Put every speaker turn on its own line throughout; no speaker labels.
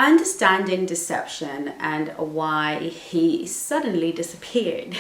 Understanding deception and why he suddenly disappeared.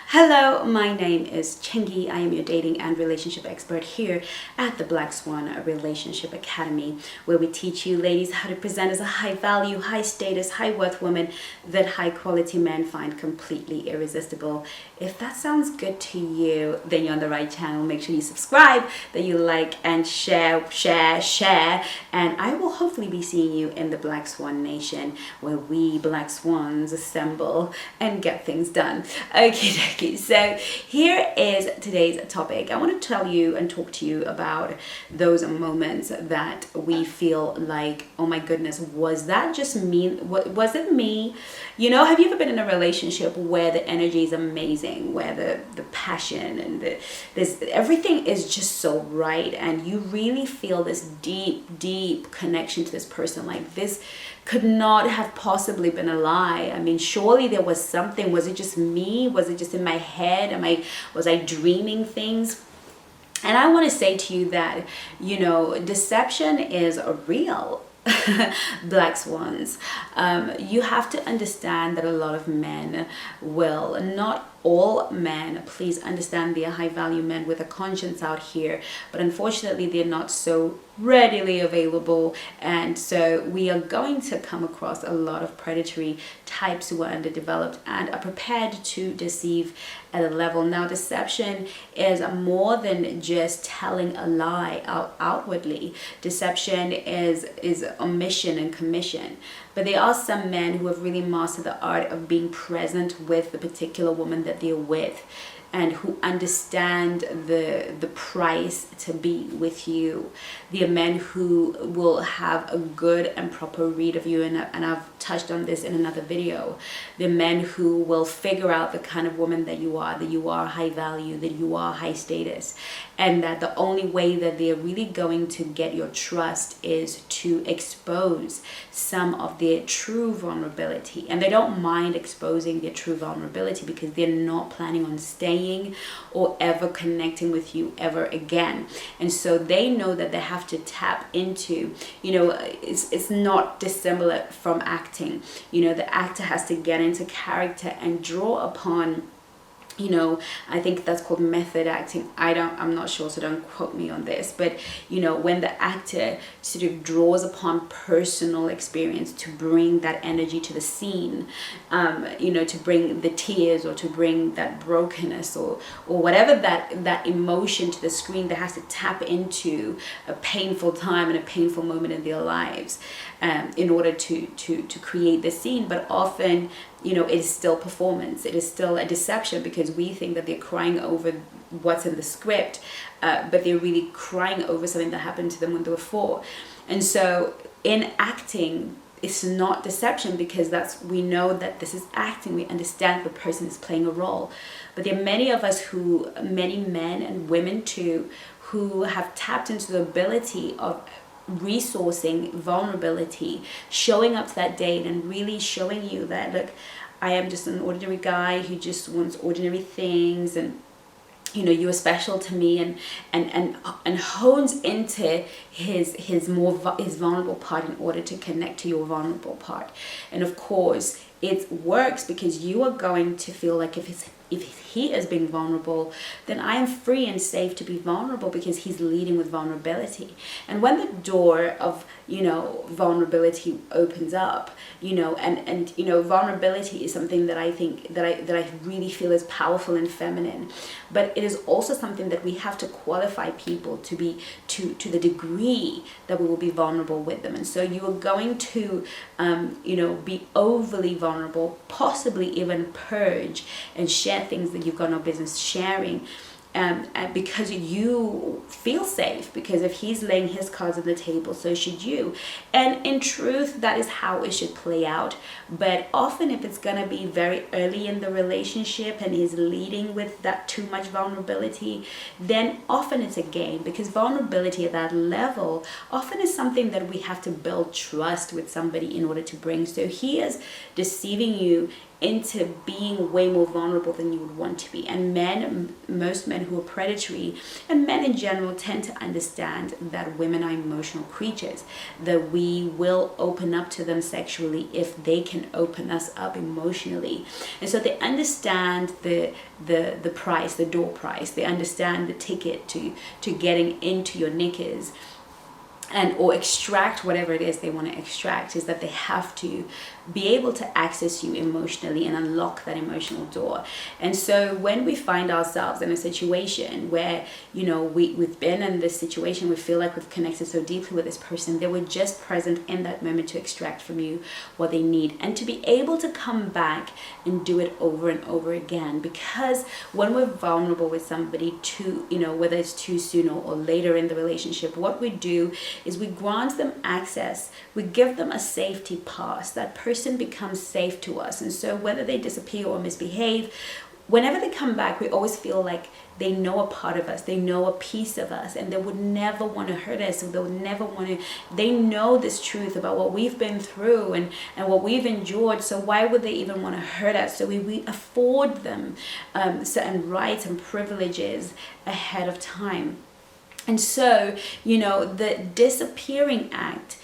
Hello, my name is Chengi. I am your dating and relationship expert here at the Black Swan Relationship Academy, where we teach you ladies how to present as a high value, high status, high worth woman that high quality men find completely irresistible. If that sounds good to you, then you're on the right channel. Make sure you subscribe, that you like and share, and I will hopefully be seeing you in the Black Swan Nation, where we Black Swans assemble and get things done. Okay, so here is today's topic. I want to tell you and talk to you about those moments that we feel like, oh my goodness, was that just me? Was it me? You know, have you ever been in a relationship where the energy is amazing, where the passion and this everything is just so right, and you really feel this deep connection to this person? Like, this could not have possibly been a lie. I mean, surely there was something. Was it just me? Was it just in my head? Was I dreaming things? And I want to say to you that, you know, deception is real. Black swans. You have to understand that a lot of men will, not all men, please understand, they are high value men with a conscience out here, but unfortunately they're not so readily available, and so we are going to come across a lot of predatory types who are underdeveloped and are prepared to deceive at a level. Now, deception is more than just telling a lie outwardly. Deception is omission and commission. But there are some men who have really mastered the art of being present with the particular woman that they're with, and who understand the price to be with you. They are men who will have a good and proper read of you, and I've touched on this in another video. The men who will figure out the kind of woman that you are high value, that you are high status, and that the only way that they're really going to get your trust is to expose some of their true vulnerability. And they don't mind exposing their true vulnerability because they're not planning on staying or ever connecting with you ever again. And so they know that they have to tap into, you know, it's not dissimilar from acting. You know, the actor has to get into character and draw upon, you know, I think that's called method acting. I'm not sure, so don't quote me on this. But, you know, when the actor sort of draws upon personal experience to bring that energy to the scene, you know, to bring the tears or to bring that brokenness or whatever that emotion to the screen, that has to tap into a painful time and a painful moment in their lives in order to create the scene. But often, you know, it is still performance. It is still a deception, because we think that they're crying over what's in the script, but they're really crying over something that happened to them when they were 4. And so in acting, it's not deception, because we know that this is acting. We understand the person is playing a role. But there are many of us many men and women too, who have tapped into the ability of resourcing vulnerability, showing up to that date and really showing you that, look, I am just an ordinary guy who just wants ordinary things, and you know, you are special to me, and hones into his vulnerable part in order to connect to your vulnerable part. And of course it works, because you are going to feel like if he is being vulnerable, then I am free and safe to be vulnerable, because he's leading with vulnerability. And when the door of, you know, vulnerability opens up, you know, and you know, vulnerability is something that I think that I really feel is powerful and feminine, but it is also something that we have to qualify people to be to the degree that we will be vulnerable with them. And so you are going to you know, be overly vulnerable, possibly even purge and share things that you've got no business sharing, and because you feel safe, because if he's laying his cards on the table, so should you. And in truth, that is how it should play out. But often, if it's gonna be very early in the relationship and he's leading with that too much vulnerability, then often it's a game, because vulnerability at that level often is something that we have to build trust with somebody in order to bring. So he is deceiving you into being way more vulnerable than you would want to be. And most men who are predatory, and men in general, tend to understand that women are emotional creatures, that we will open up to them sexually if they can open us up emotionally. And so they understand the price, the door price. They understand the ticket to getting into your knickers, and or extract whatever it is they want to extract, is that they have to be able to access you emotionally and unlock that emotional door. And so when we find ourselves in a situation where, you know, we've been in this situation, we feel like we've connected so deeply with this person, they were just present in that moment to extract from you what they need, and to be able to come back and do it over and over again. Because when we're vulnerable with somebody, too, you know, whether it's too soon or later in the relationship, what we do is we grant them access, we give them a safety pass. That person becomes safe to us. And so whether they disappear or misbehave, whenever they come back, we always feel like they know a part of us, they know a piece of us, and they would never want to hurt us, or they would never want to, they know this truth about what we've been through and what we've endured, so why would they even want to hurt us? So we afford them certain rights and privileges ahead of time. And so, you know, the disappearing act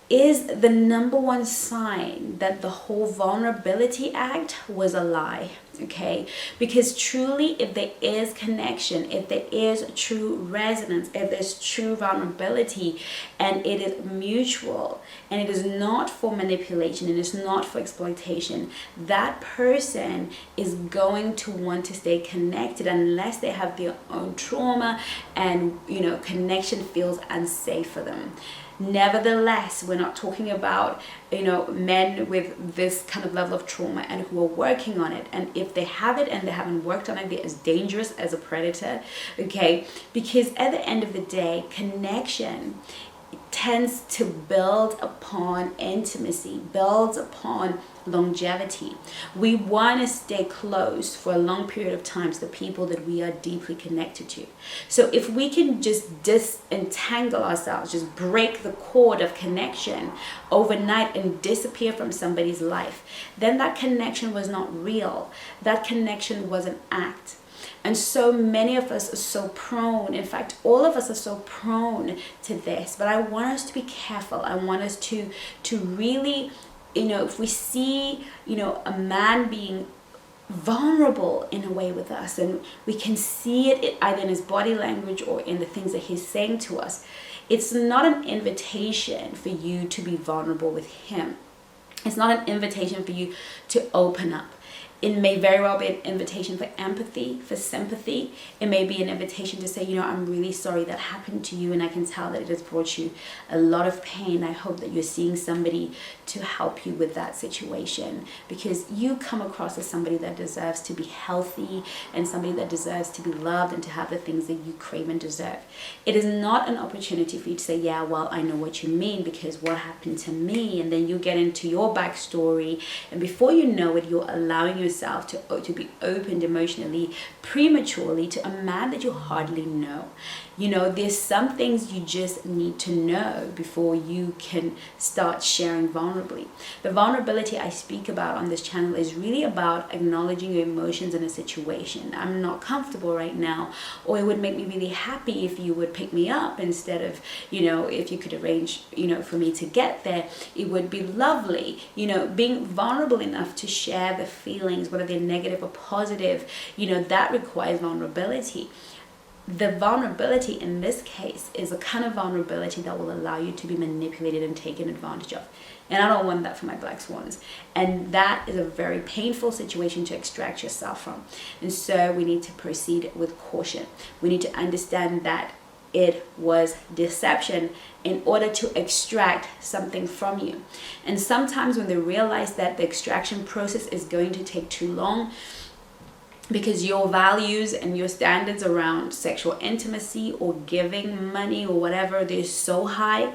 is the number one sign that the whole vulnerability act was a lie, okay? Because truly, if there is connection, if there is true resonance, if there's true vulnerability, and it is mutual, and it is not for manipulation, and it's not for exploitation, that person is going to want to stay connected unless they have their own trauma and, you know, connection feels unsafe for them. Nevertheless, we're not talking about, you know, men with this kind of level of trauma and who are working on it. And if they have it and they haven't worked on it, they're as dangerous as a predator, okay? Because at the end of the day, connection tends to build upon intimacy, builds upon longevity. We want to stay close for a long period of time to the people that we are deeply connected to. So if we can just disentangle ourselves, just break the cord of connection overnight and disappear from somebody's life, then that connection was not real. That connection was an act. And so many of us are so prone, in fact, all of us are so prone to this. But I want us to be careful. I want us to really, you know, if we see, you know, a man being vulnerable in a way with us, and we can see it either in his body language or in the things that he's saying to us, it's not an invitation for you to be vulnerable with him. It's not an invitation for you to open up. It may very well be an invitation for empathy, for sympathy. It may be an invitation to say, you know, I'm really sorry that happened to you, and I can tell that it has brought you a lot of pain. I hope that you're seeing somebody to help you with that situation, because you come across as somebody that deserves to be healthy and somebody that deserves to be loved and to have the things that you crave and deserve. It is not an opportunity for you to say, yeah, well, I know what you mean because what happened to me, and then you get into your backstory, and before you know it, you're allowing yourself to be opened emotionally prematurely to a man that you hardly know. You know, there's some things you just need to know before you can start sharing vulnerably. The vulnerability I speak about on this channel is really about acknowledging your emotions in a situation. I'm not comfortable right now, or it would make me really happy if you would pick me up instead of, you know, if you could arrange, you know, for me to get there. It would be lovely. You know, being vulnerable enough to share the feelings, whether they're negative or positive, you know, that requires vulnerability. The vulnerability in this case is a kind of vulnerability that will allow you to be manipulated and taken advantage of. And I don't want that for my black swans. And that is a very painful situation to extract yourself from. And so we need to proceed with caution. We need to understand that it was deception in order to extract something from you. And sometimes when they realize that the extraction process is going to take too long, because your values and your standards around sexual intimacy or giving money or whatever, they're so high,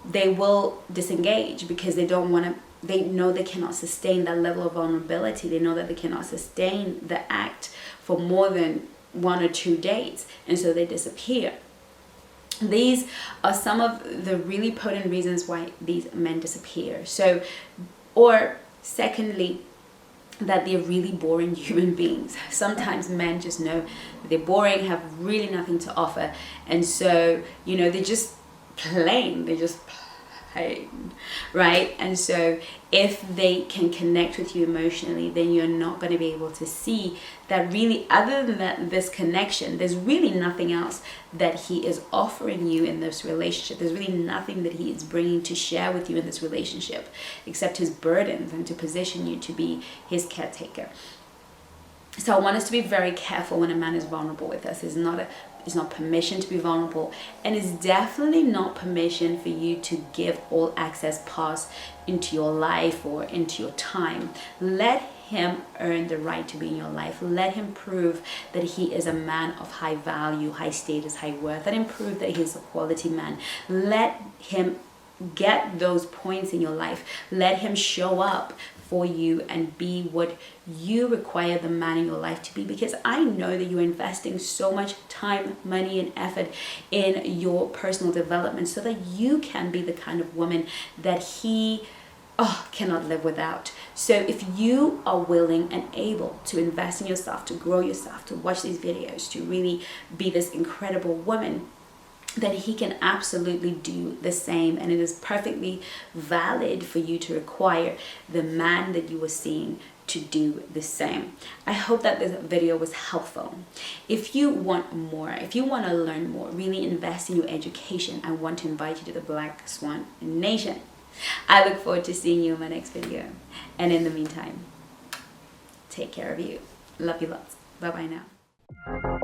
they will disengage because they don't want to, they know they cannot sustain that level of vulnerability. They know that they cannot sustain the act for more than 1 or 2 dates, and so they disappear. These are some of the really potent reasons why these men disappear. So, or secondly, that they're really boring human beings. Sometimes men just know that they're boring, have really nothing to offer, and so, you know, they're just plain, right? And so if they can connect with you emotionally, then you're not going to be able to see that really, other than that, this connection, there's really nothing else that he is offering you in this relationship. There's really nothing that he is bringing to share with you in this relationship except his burdens and to position you to be his caretaker. So I want us to be very careful when a man is vulnerable with us. It's not permission to be vulnerable, and it's definitely not permission for you to give all access pass into your life or into your time. Let him earn the right to be in your life. Let him prove that he is a man of high value, high status, high worth. Let him prove that he's a quality man. Let him get those points in your life. Let him show up for you and be what you require the man in your life to be, because I know that you're investing so much time, money, and effort in your personal development so that you can be the kind of woman that he cannot live without. So if you are willing and able to invest in yourself, to grow yourself, to watch these videos, to really be this incredible woman, then he can absolutely do the same, and it is perfectly valid for you to require the man that you are seeing to do the same. I hope that this video was helpful. If you want more, if you want to learn more, really invest in your education, I want to invite you to the Black Swan Nation. I look forward to seeing you in my next video, and in the meantime, take care of you. Love you lots. Bye bye now.